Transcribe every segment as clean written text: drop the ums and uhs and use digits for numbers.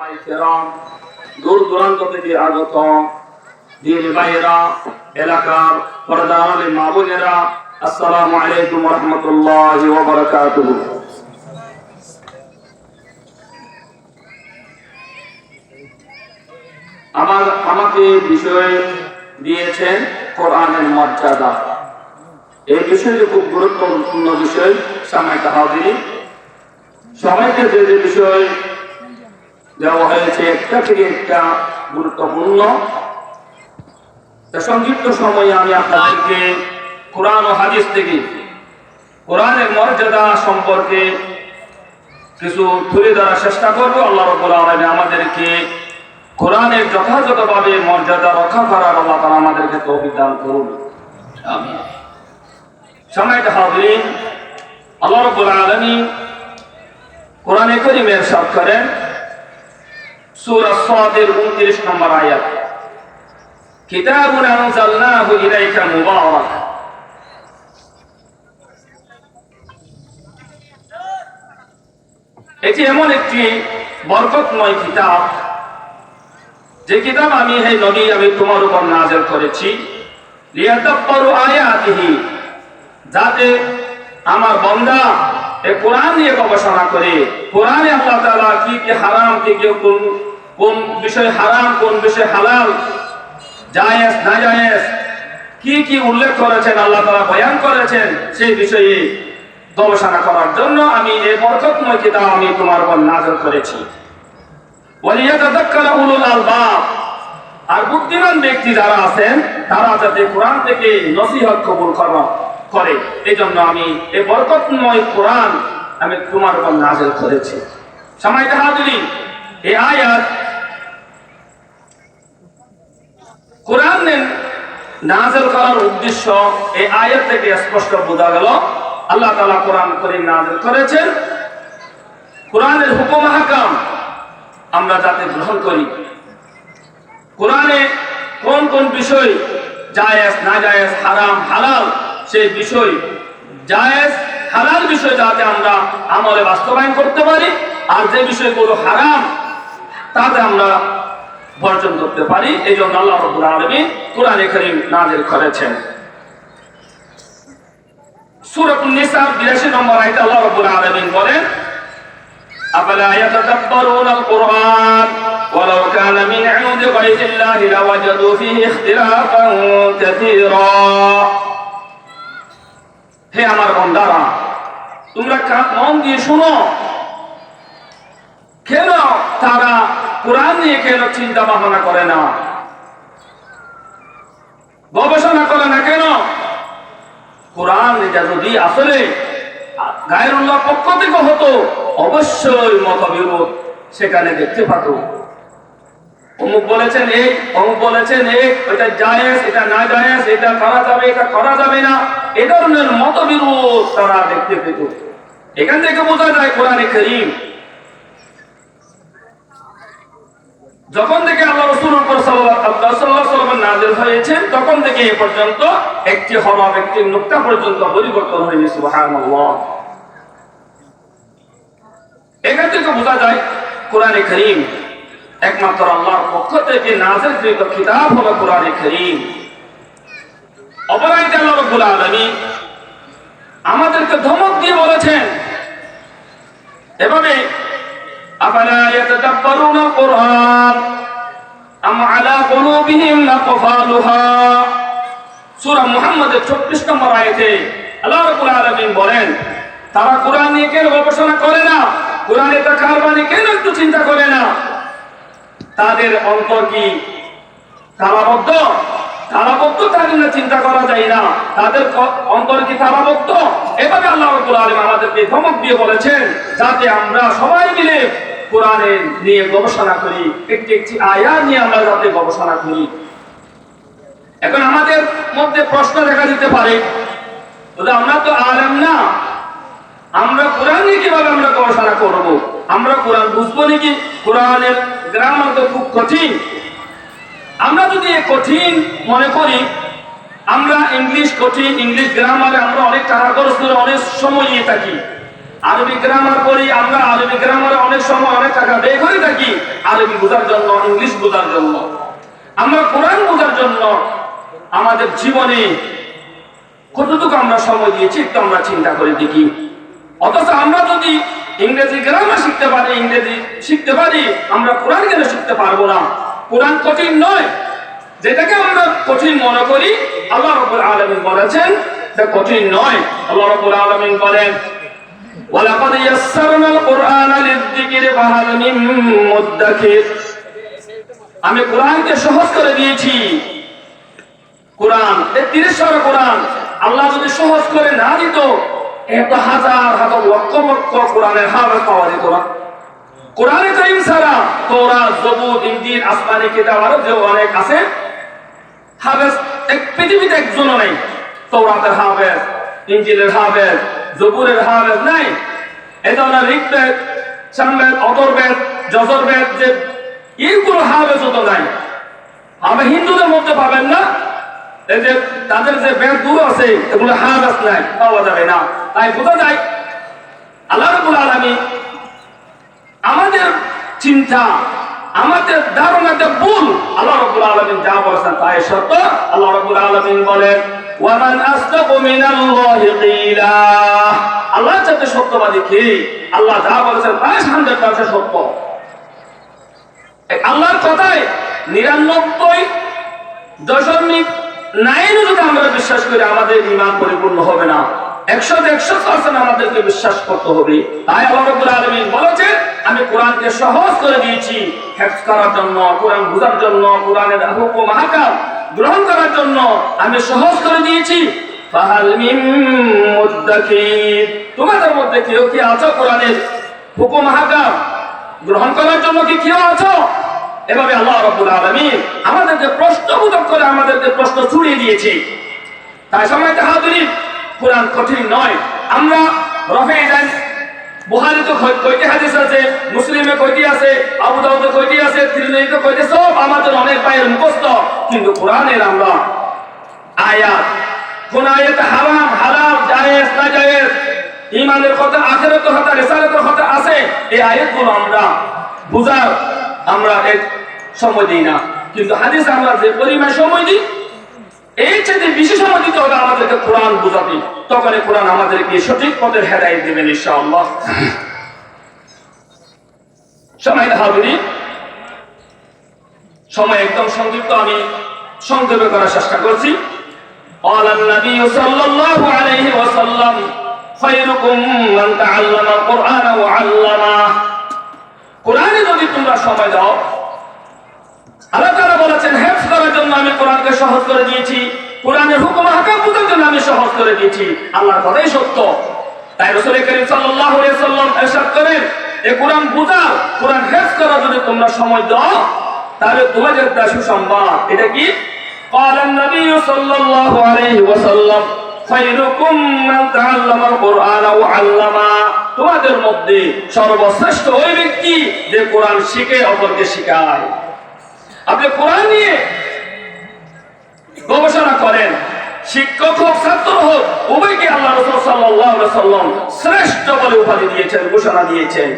উলামায়ে কেরাম, দূর দূরান্ত থেকে আগত দিনী ভাইয়েরা, এলাকার পর্দার আলে মা বোনেরা, আসসালামু আলাইকুম ওয়া রাহমাতুল্লাহি ওয়া বারাকাতুহু। আমাকে বিষয় দিয়েছেন কোরআনের মর্যাদা। এই বিষয়টি খুব গুরুত্বপূর্ণ বিষয়। সাময়িক হাজির সবাইকে যে যে বিষয় দেওয়া হয়েছে একটা থেকে একটা গুরুত্বপূর্ণ। সংক্ষিপ্ত সময়ে আমি আপনাদেরকে কোরআন ও হাদিস থেকে কোরআনের মর্যাদা সম্পর্কে কিছু তুলে ধরার চেষ্টা করবো। আল্লাহ রাব্বুল আলামিন আমাদেরকে কোরআনের যথাযথভাবে মর্যাদা রক্ষা করার আল্লাহ তাআলা আমাদেরকে তৌফিক দান করুন, আমিন। সম্মানিত হাজিরিন, আল্লাহ রাব্বুল আলামিন কোরআনে কারীমে ইরশাদ করেন সূরা সাদের 29 নম্বর আয়াত, কিতাবুন আনজালনাহু ইলাইকা মুবারাক। এটি এমন একটি বরকতময় কিতাব, যে কিতাব আমি হে নবী আমি তোমার উপর নাযিল করেছি, লিয়াদাব্বারু আয়াতিহি, যাতে আমার বান্দা এই কোরআন নিয়ে গবেষণা করে কোরআনে আল্লাহ তাআলা কি কি হারাম, কি কি কোন বিষয় হারাম, কোন বিষয় হালাল, জায়েজ না জায়েজ, কি কি উল্লেখ করেছেন আল্লাহ তাআলা বয়ান করেছেন, সেই বিষয়ে গবেষণা করার জন্য আমি এই বরকতময় কিতাব আমি তোমার উপর নাযিল করেছি। ওয়ালিয়াতাযাক্কারা উলুল আলবাব, আর বুদ্ধিমান ব্যক্তি যারা আছেন তারা যাতে কোরআন থেকে নসিহত কবুল করে, এই জন্য আমি এই বরকতময় কোরআন আমি তোমার উপর নাযিল করেছি। সম্মানিত হাজিরিন, এই আয়াত কোরআনের নাযিল করার উদ্দেশ্য এই আয়াত থেকে স্পষ্ট বোঝা গেল। আল্লাহ তাআলা কোরআন কারীম নাযিল করেছেন কোরআনের হুকুম আহকাম আমরা যাতে গ্রহণ করি, কোরআনে কোন কোন বিষয় জায়েজ না জায়েজ, হারাম হালাল, সেই বিষয় জায়েজ হালাল বিষয় যাতে আমরা আমলে বাস্তবায়ন করতে পারি, আর যে বিষয়গুলো হারাম তাতে আমরা বর্জন করতে পারি। এই জন্য আল্লাহ রাব্বুল আলামিন কোরআনে কারীম নাযিল করেছেন। সূরা নিসার 82 নম্বর আয়াতে আল্লাহ রাব্বুল আলামিন বলেন, আফালা ইয়াতাদাব্বারুনাল কুরআন ওয়ালাউ কানা মিন ইনদি গায়রিল্লাহি লাওয়াজাদু ফীহি ইখতিলাফান কাসীরা। হে আমার বান্দারা, তোমরা মন দিয়ে শোনো, কেন তারা কোরআন নিয়ে কেন চিন্তা ভাবনা করে না, গবেষণা করে না কেন? কোরআন এটা যদি আসলে গায়রুল্লাহ পক্ষ থেকে হতো, অবশ্যই মতবিরোধ সেখানে দেখতে পাত। অমুক বলেছেন এই, অমুক বলেছেন এই, এটা জায়েজ, এটা না জায়েজ, এটা করা যাবে, এটা করা যাবে না, এই ধরনের মতবিরোধ তারা দেখতে পেত। এখান থেকে বোঝা যায় কোরআনে কারীম যখন থেকে আল্লাহ রাসূল সাল্লাল্লাহু আলাইহি ওয়াসাল্লাম নাযিল হয়েছে তখন থেকে এ পর্যন্ত একটি হরফ, একটি নুকতা পর্যন্ত পরিবর্তন হয়নি। সুবহানাল্লাহ। এখান থেকে বোঝা যায় কোরআনে কারীম একমাত্র আল্লাহর পক্ষ থেকে নাযিলকৃত কিতাব হলো কোরআনে কারীম। অপরাইতে আল্লাহ রাব্বুল আলামিন আমাদেরকে ধমক দিয়ে বলেছেন এভাবে, আফালা ইয়াতাদাব্বারুনাল কুরআন আম আলা কুলুবিহিম আকফালুহা। সূরা মুহাম্মদের 36 নম্বর আয়াতে আল্লাহ রাব্বুল আলামিন বলেন, তারা কোরআন নিয়ে কেন গবেষণা করে না, কোরআনে তাকার বাণী কেন একটু চিন্তা করে না, তাদের অন্তর কি তালাবদ্ধ? তালাবদ্ধ থাকলে চিন্তা করা যায় না, তাদের অন্তর কি তালাবদ্ধ? এভাবে আল্লাহ রাব্বুল আলামিন আমাদেরকে ধমক দিয়ে বলেছেন যাতে আমরা সবাই মিলে কোরআনে নিয়ে গবেষণা করি, একটি একটি আয়াত নিয়ে আমরা যাতে গবেষণা করি। এখন আমাদের মধ্যে প্রশ্ন দেখা দিতে পারে, আমরা তো আলেম না, আমরা কোরআন নিয়ে কিভাবে আমরা গবেষণা করব? আমরা কোরআন বুঝবো নাকি? কোরআনের গ্রামার তো খুব কঠিন। আমরা যদি কঠিন মনে করি, আমরা ইংলিশ কঠিন, ইংলিশ গ্রামারে আমরা অনেক টাকা খরচ করে অনেক সময় নিয়ে থাকি, আরবি গ্রামার পড়ি, আমরা আরবি গ্রামারে অনেক সময় অনেক টাকা ব্যয় করে থাকি, আরবি বোঝার জন্য, ইংলিশ বোঝার জন্য। আমরা কোরআন বোঝার জন্য আমাদের জীবনে কতটুকু আমরা সময় দিয়েছি একটু আমরা চিন্তা করে দেখি। অথচ আমরা যদি ইংরেজি গ্রামার শিখতে পারি, ইংরেজি শিখতে পারি, আমরা কোরআন কেন শিখতে পারবো না? কোরআন কঠিন নয়, যেটাকে আমরা কঠিন মনে করি আল্লাহ রাব্বুল আলামিন বলেছেন এটা কঠিন নয়। আল্লাহ রাব্বুল আলামিন বলেন ওয়ালাকাদ ইয়াসসারনাল কুরআনা লিয-যিকরি ফাহাল মিন মুদ্দাকির। আমি কোরআনকে সহজ করে দিয়েছি। কোরআন 30 পারা কোরআন আল্লাহ যদি সহজ করে না দিত, এত হাজার হাজার লক্ষ লক্ষ কোরআনের হাফেজ পাওয়া যেত না। কোরআনে কারীম ছাড়া তাওরাত, জবুর, ইনজিল, আসমানি কিতাব আরো যে অনেক আছে, হাফেজ এক পৃথিবীতে একজনও নাই। তাওরাতের হাফেজ, ইনজিলের হাফেজ, জবুরের হাফেজ নাই। এই ধরনের ঋগ্বেদ, সামবেদ, অথর্ববেদ, যজুর্বেদ যে এইগুলো হাফেজও তো নাই। আমরা হিন্দুদের মধ্যে পাবেন না, এই যে তাদের যে বেদগুলো আছে এগুলো হাফেজ নাই, পাওয়া যাবে না। তাই বোঝা যায় আল্লাহ রাব্বুল আলামিন আমাদের চিন্তা, আমাদের ধারণাতে ভুল। আল্লাহ রাব্বুল আলামিন যা বলেছেন তাই সত্য। আল্লাহ রাব্বুল আলামিন বলেন ওয়ামান আসদাকু মিনাল্লাহি কিলা। আল্লাহ যাতে সত্যবাদী কে? আল্লাহ যা বলেছেন তাই 100% সত্য। আল্লাহর কথায় 99.9 যদি আমরা বিশ্বাস করি আমাদের ঈমান পরিপূর্ণ হবে না। 100% আমাদেরকে বিশ্বাস করতে হবে। তাই আল্লাহ রাব্বুল আলামিন বলেছেন আমি কোরআনকে সহজ করে দিয়েছি হেফজ করার জন্য, কোরআন বোঝার জন্য, কোরআনের হুকুম আহকাম গ্রহণ করার জন্য আমি সহজ করে দিয়েছি। ফাহাল মিন মুদ্দাকির। তোমাদের মধ্যে কেউ কি আছো কোরআনের হুকুম আহকাম গ্রহণ করার জন্য? কি কেউ আছো? এভাবে আল্লাহ রাব্বুল আলামিন আমাদেরকে প্রশ্নবোধক করে আমাদেরকে প্রশ্ন ছুড়িয়ে দিয়েছে। তাই সময়তে হাজিরিন, কোরআন কঠিন নয়। আমরা রফে যাই, বুখারীতে কয়টি হাদিস আছে, মুসলিমে কয়টি আছে, আবু দাউদে কয়টি আছে, তিরমিজিতে কয়টি, সব আমাদের অনেক পায়ের মুখস্থ। কিন্তু কোরআনের আমরা আয়াত, কোন আয়াত হারাম, হালাল, জায়েজ, নাজায়েজ, ঈমানের কথা, আখিরাতের কথা, রিসালাতের কথা আছে, এই আয়াতগুলো আমরা বুঝার আমরা এক সময় দিই না। কিন্তু হাদিস আমরা যে পরিমাণ সময় দিই, এই চেয়ে বেশি সময় দিতে হবে আমাদেরকে কোরআন বুঝাতে। তখন কোরআন আমাদেরকে সঠিক পথের হেদায়েত দেবেন ইনশাআল্লাহ। সম্মানিত হাজিরিন, সময় একদম সংক্ষিপ্ত, আমি সংক্ষেপে করার চেষ্টা করছি। قال النبي صلى الله عليه وسلم خيركم من تعلم القرآن وعلمه। কোরআনে যদি তোমরা সময় দাও, আল্লাহ তাআলা বলেছেন হেফজ করার জন্য আমি কোরআনকে সহজ করে দিয়েছি, কোরআনের হুকুম আহকাম বোঝার জন্য আমি সহজ করে দিয়েছি। আল্লাহর কথাই সত্য। তাই রাসূল করিম সাল্লাল্লাহু আলাইহি ওয়াসাল্লাম ইরশাদ করেন এই কোরআন বোঝা, কোরআন হেফজ করার জন্য তোমরা সময় দাও, তাহলে তোমাদের একটা সুসংবাদ। এটা কি? قال النبي صلى الله عليه وسلم خيركم من تعلم القرآن وعلمه। তোমাদের মধ্যে সর্বশ্রেষ্ঠ ওই ব্যক্তি যে কোরআন শিখে অপরকে শেখায়। আপনি কোরআন নিয়ে গবেষণা করেন, শিক্ষক হোক, ছাত্র হোক, উভয়কে আল্লাহ রাসূল সাল্লাল্লাহু আলাইহি ওয়াসাল্লাম শ্রেষ্ঠ বলে উপাধি দিয়েছেন, ঘোষণা দিয়েছেন।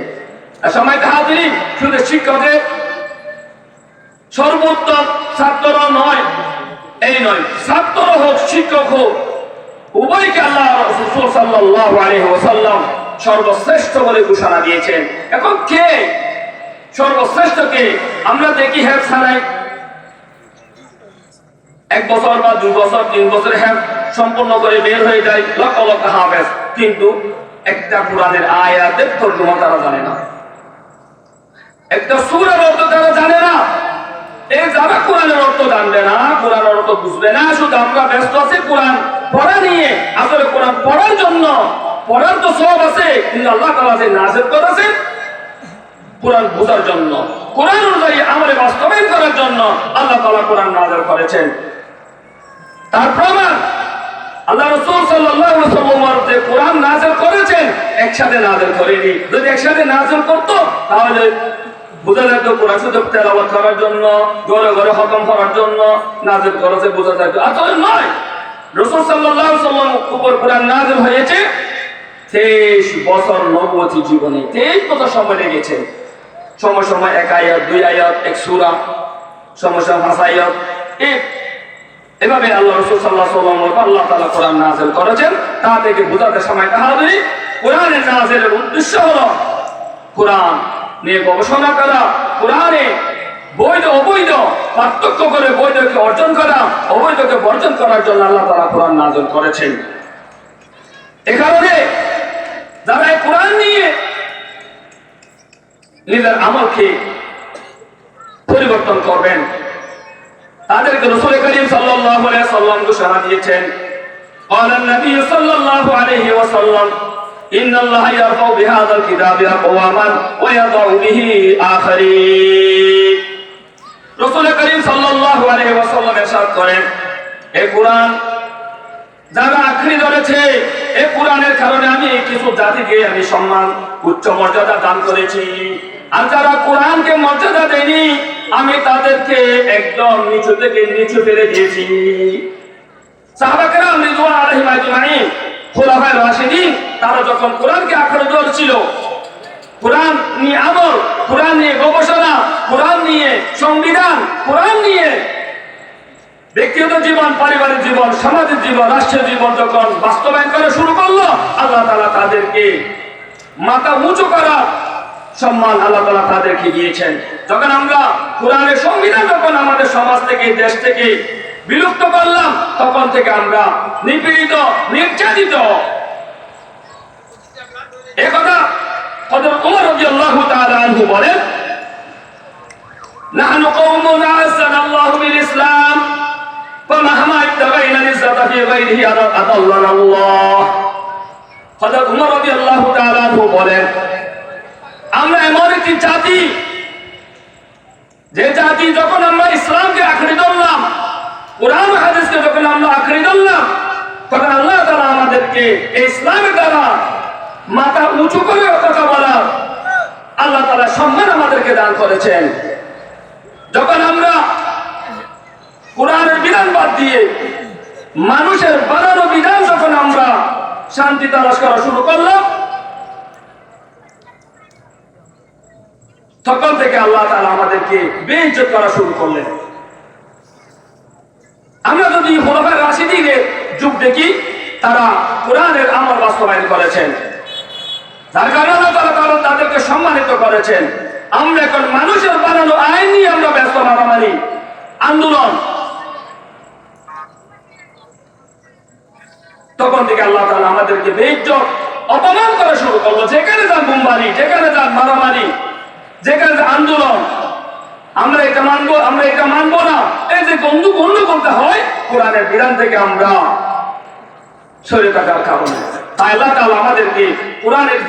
সম্মানিত হাজিরিন, শুধু শিক্ষকের সর্বোত্তম ছাত্র নয়, এই নয়, ছাত্র হোক, শিক্ষক হোক, উভয়কে আল্লাহ রাসূল সাল্লাল্লাহু আলাইহি ওয়াসাল্লাম সর্বশ্রেষ্ঠ বলে ঘোষণা দিয়েছেন। এখন কে সর্বশ্রেষ্ঠ? কে? আমরা দেখি হেফজ ছাড়াই 1 বছর বা 2 বছর 3 বছর হেফজ সম্পূর্ণ করে বের হয়ে যায় লক্ষ লক্ষ হাফেজ, কিন্তু একটা কোরআনের আয়াতের তর্জমা তারা জানে না, একটা সূরার অর্থ তারা জানে না। এই যারা কোরআনের অর্থ জানবে না, কোরআনের অর্থ বুঝবে না, শুধু আমরা ব্যস্ত আছি কোরআন পড়া নিয়ে। আসলে কোরআন পড়ার জন্য, পড়ার তো সওয়াব আছে, কিন্তু আল্লাহ তাআলা যে নাযিল করেছেন কোরআন বোঝার জন্য, কোরআন অনুযায়ী আমলে বাস্তবায়ন করার জন্য আল্লাহ তাআলা কোরআন নাযিল করেছেন। তার প্রমাণ আল্লাহ রাসূল সাল্লাল্লাহু আলাইহি ওয়াসাল্লাম যে কোরআন নাযিল করেছেন একসাথে নাযিল করেনি। যদি একসাথে নাযিল করত তাহলে বোঝা যেত কোরআন শুধু তেলাওয়াত করার জন্য, ঘরে ঘরে খতম করার জন্য নাযিল করেছে, বোঝা যেত। আসলে নয়, রাসূল সাল্লাল্লাহু আলাইহি ওয়াসাল্লাম উপর কোরআন নাযিল হয়েছে 23 বছর নবুয়তি জীবনে, 23 বছর সময় লেগেছে। সময় সময় 1 আয়াত 2 আয়াত 1 সূরা, সময় সময় 5 আয়াত। এভাবে আল্লাহ রাসূল সাল্লাল্লাহু আলাইহি ওয়াসাল্লাম আল্লাহ তাআলা কোরআন নাযিল করেছেন। তা থেকে বোঝাতে সময় তাহারি কোরআনের নাযিলের উদ্দেশ্য হলো কোরআন নিয়ে গবেষণা করা, কোরআনে বৈধ অবৈধ পার্থক্য করে বৈধকে অর্জন করা, অবৈধকে বর্জন করার জন্য আল্লাহ তাআলা কোরআন নাযিল করেছেন। এ কারণে যারা এই কোরআন নিয়ে নিজের আমলকে পরিবর্তন করবেন, তাদেরকে রাসূল করিম সাল্লাল্লাহু আলাইহি ওয়াসাল্লাম ঘোষণা দিয়েছেন, قال النبي صلى الله عليه وسلم إن الله يرفع بهذا الكتاب أقواما ويضع به آخرين। রাসূল করিম সাল্লাল্লাহু আলাইহি ওয়াসাল্লাম ইরশাদ করেন, এই কোরআন যারা আঁকড়ে ধরেছে, এই কোরআনের কারণে আমি কিছু জাতিকে আমি সম্মান উচ্চ মর্যাদা দান করেছি, আর যারা কোরআনকে মর্যাদা দেয়নি আমি তাদেরকে একদম নিচু থেকে নিচু ফেলে দিয়েছি। সাহাবা কেরাম রিদওয়ান আলাইহিম আজমাইন, খুলাফায়ে রাশিদিন, তারা যখন কোরআনকে আঁকড়ে ধরেছিল, কোরআন নিয়ে আমল, কোরআন নিয়ে গবেষণা, কোরআন নিয়ে সংবিধান, কোরআন নিয়ে ব্যক্তিগত জীবন, পারিবারিক জীবন, সামাজিক জীবন, রাষ্ট্রীয় জীবন যখন বাস্তবায়ন করা শুরু করলো, আল্লাহ তাআলা তাদেরকে মাথা উঁচু করা সম্মান আল্লাহ তাআলা তাদেরকে দিয়েছেন। যখন আমরা কোরআনের সংবিধান যখন আমাদের সমাজ থেকে, দেশ থেকে বিলুপ্ত করলাম, তখন থেকে আমরা নিপীড়িত, নির্যাতিত। একথা হযরত ওমর রাদিয়াল্লাহু তাআলা আনহু বলেন, নাহনু কওমুন আ'আজ্জানা আল্লাহু বিল ইসলাম ফামাহমা ইবতাগাইনা লিজ্জাতা ফি গায়রিহি আদাল্লানা আল্লাহ। হযরত ওমর রাদিয়াল্লাহু তাআলা আনহু বলেন, আমরা এমন একটি জাতি, যে জাতি যখন আমরা ইসলামকে আঁকড়ে ধরলাম, কোরআন হাদিসকে যখন আমরা আঁকড়ে ধরলাম, তখন আল্লাহ তাআলা আমাদেরকে এই ইসলামের দ্বারা মাথা উঁচু করে কথা বলার আল্লাহ তাআলা সম্মান আমাদেরকে দান করেছেন। যখন আমরা কোরআনের বিধান বাদ দিয়ে মানুষের বানানো বিধান যখন আমরা শান্তি তালাশ করা শুরু করলাম, তখন থেকে আল্লাহ তাআলা আমাদেরকে বেইজ্জত করা শুরু করলেন। আমরা যদি খুলাফায়ে রাশিদিনের যুগ দেখি, তারা কোরআনের আমল বাস্তবায়ন করেছেন, যার কারণে আল্লাহ তাআলা তাদেরকে সম্মানিত করেছেন। আমরা এখন মানুষের বানানো আইন নিয়ে আমরা ব্যস্ত, মারামারি, আন্দোলন, তখন থেকে আল্লাহ তাআলা আমাদেরকে বেইজ্জত, অপমান করা শুরু করলো। যেখানে যান বোমবারি, যেখানে যান মারামারি, যেখানে আন্দোলন, আমরা এটা মানবো, আমরা এটা মানবো না, এই যে বন্ধু করতে হয়, কোরআনের বিধান থেকে আমরা সরে থাকার কারণে। তাই আল্লাহ তাআলা আমাদেরকে কোরআনের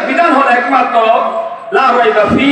বিধান হলো একমাত্র লা রাইবা ফি